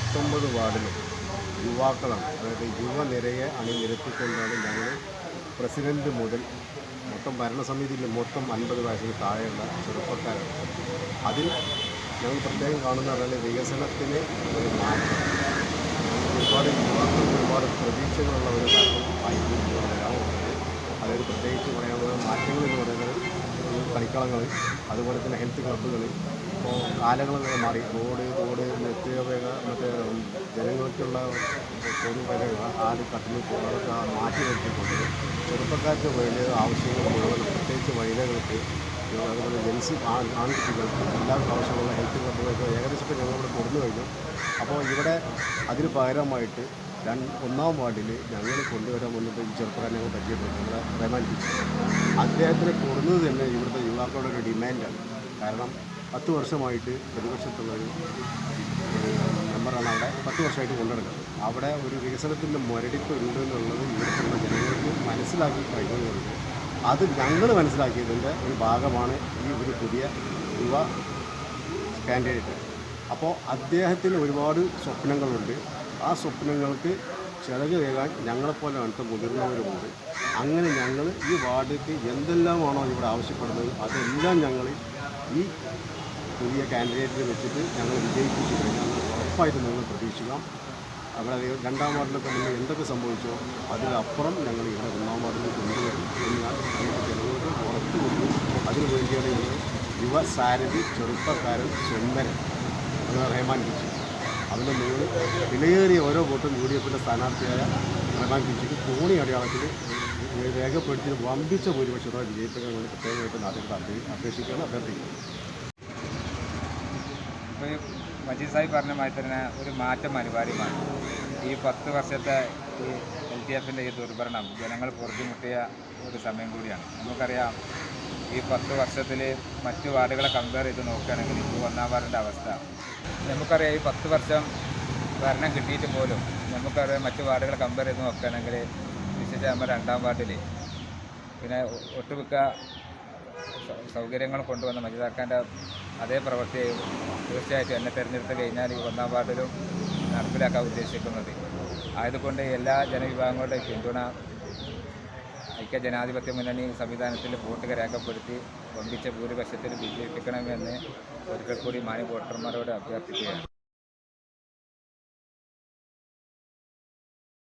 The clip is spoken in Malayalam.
19 വാർഡിലും യുവാക്കളാണ്, അതായത് യുവനിരയെ അണിനിരത്തിക്കൊണ്ടാണ് ഞങ്ങൾ പ്രസിഡന്റ് മുതൽ മൊത്തം ഭരണസമിതിയിൽ മൊത്തം 50 വയസ്സിന് താഴെയുള്ള ചെറുപ്പക്കാരാണ്. അതിൽ ഞങ്ങൾ പ്രത്യേകം കാണുന്ന പറഞ്ഞാൽ വികസനത്തിന് ഒരു മാറ്റം. ഒരുപാട് യുവാക്കൾക്ക് ഒരുപാട് പ്രതീക്ഷകളുള്ള ഒരു കാലമായിരിക്കും മുന്നോട്ട് വരാറുള്ളത്. അതായത് പ്രത്യേകിച്ച് പറയാനുള്ള മാറ്റങ്ങൾ എന്ന് പറയുന്നത് കളിക്കളങ്ങൾ, അതുപോലെ തന്നെ ഹെൽത്ത് ക്ലബ്ബുകൾ. ഇപ്പോൾ കാലങ്ങളൊക്കെ മാറി റോഡ് നിത്യോപയോഗ മറ്റേ ജനങ്ങൾക്കുള്ള പൊതുപരക കട്ടിൽ അതൊക്കെ മാറ്റി നിർത്തിക്കൊണ്ട് ചെറുപ്പക്കാർക്ക് വേണ്ടി ആവശ്യങ്ങൾ മുഴുവൻ പ്രത്യേകിച്ച് വനിതകൾക്ക്, അതുപോലെ ജെൻസി ആൺകുട്ടികൾക്ക് എല്ലാവർക്കും ആവശ്യമുള്ള ഹെൽത്ത് ക്ലബ്ബുകൾക്ക് ഏകദേശമൊക്കെ ഞങ്ങളിവിടെ കൊടുന്നു കഴിഞ്ഞു. അപ്പോൾ ഇവിടെ അതിന് പകരമായിട്ട് ഒന്നാം വാർഡിൽ ഞങ്ങൾ കൊണ്ടുവരാൻ വന്നിട്ട് ഈ ചെറുപ്പക്കാരനെ ഞങ്ങൾ പറ്റിയിട്ടുണ്ട്. നമ്മുടെ റഹ്മാൻ ടീച്ചർ അദ്ദേഹത്തിന് കൊടുന്നത് തന്നെ ഇവിടുത്തെ യുവാക്കളുടെ ഒരു ഡിമാൻഡാണ്. കാരണം 10 വർഷമായിട്ട് പ്രതിപക്ഷത്തുള്ളൊരു മെമ്പറാണ് അവിടെ 10 വർഷമായിട്ട് കൊണ്ടുനടക്കുന്നത്. അവിടെ ഒരു വികസനത്തിൻ്റെ മുരടിപ്പ് ഉണ്ട് എന്നുള്ളത് ഇവിടുത്തെ ജനങ്ങൾക്ക് മനസ്സിലാക്കി കഴിഞ്ഞതുകൊണ്ട് അത് ഞങ്ങൾ മനസ്സിലാക്കിയതിൻ്റെ ഒരു ഭാഗമാണ് ഈ ഒരു പുതിയ യുവ കാൻഡിഡേറ്റ്. അപ്പോൾ അദ്ദേഹത്തിന് ഒരുപാട് സ്വപ്നങ്ങളുണ്ട്. ആ സ്വപ്നങ്ങൾക്ക് ചിറക് കയറാൻ ഞങ്ങളെപ്പോലെ അടുത്ത മുതിർന്നവരുമുണ്ട്. അങ്ങനെ ഞങ്ങൾ ഈ വാർഡിലേക്ക് എന്തെല്ലാമാണോ ഇവിടെ ആവശ്യപ്പെടുന്നത് അതെല്ലാം ഞങ്ങൾ ഈ പുതിയ കാൻഡിഡേറ്റിനെ വെച്ചിട്ട് ഞങ്ങൾ വിജയിപ്പിച്ചു കഴിഞ്ഞാൽ ഉറപ്പായിട്ട് നിങ്ങൾ പ്രതീക്ഷിക്കാം. അവിടെ 2ാം വാർഡിലൊക്കെ മുന്നേ എന്തൊക്കെ സംഭവിച്ചോ അതിലപ്പുറം ഞങ്ങൾ ഇവിടെ 1ാം വാർഡിൽ കൊണ്ടുവരും എന്നാൽ നമുക്ക് ജനങ്ങൾക്ക് ഉറപ്പ് കൊടുക്കും. അതിനു വേണ്ടിയാണ് ഇന്ന് യുവസാരഥി ചെറുപ്പക്കാരൻ സുന്ദരൻ എന്ന റഹ്മാൻ ടീച്ചർ. അതിൻ്റെ നിങ്ങൾ വിലയേറിയ ഓരോ വോട്ടും UDFിൻ്റെ സ്ഥാനാർത്ഥിയായ റഹ്മാൻ ടീച്ചർക്ക് കോണി അടയാളത്തിൽ രേഖപ്പെടുത്തി വമ്പിച്ച ഭൂരിപക്ഷത്തോടെ വിജയിപ്പിക്കാൻ വേണ്ടി പ്രത്യേകമായിട്ട് നാട്ടുകാർ അപേക്ഷിക്കുകയാണ്, അഭ്യർത്ഥിക്കുന്നത്. ഇപ്പോൾ മജീദ് സാഹിബ് പറഞ്ഞ മാതിരി തന്നെ ഒരു മാറ്റം അനിവാര്യമാണ്. ഈ 10 വർഷത്തെ ഈ LDFിൻ്റെ ഈ ദുർഭരണം ജനങ്ങൾ പൊറുതിമുട്ടിയ ഒരു സമയം കൂടിയാണ്. നമുക്കറിയാം ഈ 10 വർഷത്തിൽ മറ്റു വാർഡുകളെ കമ്പയർ ചെയ്ത് നോക്കുകയാണെങ്കിൽ ഇപ്പോൾ 1ാം വാർഡിൻ്റെ അവസ്ഥ നമുക്കറിയാം. ഈ 10 വർഷം ഭരണം കിട്ടിയിട്ട് പോലും നമുക്കറിയാം മറ്റു വാർഡുകളെ കമ്പയർ ചെയ്ത് നോക്കുകയാണെങ്കിൽ വിശേഷിച്ച് നമ്മൾ 2ാം വാർഡിൽ പിന്നെ ഒട്ടുമിക്ക സൗകര്യങ്ങൾ കൊണ്ടുവന്ന മജീദാക്കാൻ്റെ അതേ പ്രവൃത്തി തീർച്ചയായിട്ടും എന്നെ തിരഞ്ഞെടുത്ത് കഴിഞ്ഞാൽ ഈ 1ാം വാർഡിലും നടപ്പിലാക്കാൻ ഉദ്ദേശിക്കുന്നത്. ആയതുകൊണ്ട് എല്ലാ ജനവിഭാഗങ്ങളുടെയും പിന്തുണ ഐക്യ ജനാധിപത്യ മുന്നണി സംവിധാനത്തിൽ വോട്ട് രേഖപ്പെടുത്തി വമ്പിച്ച ഭൂരിപക്ഷത്തിൽ വിജയിപ്പിക്കണമെന്ന് ഒരിക്കൽ കൂടി മാന്യ വോട്ടർമാരോട് അഭ്യർത്ഥിക്കുകയാണ്.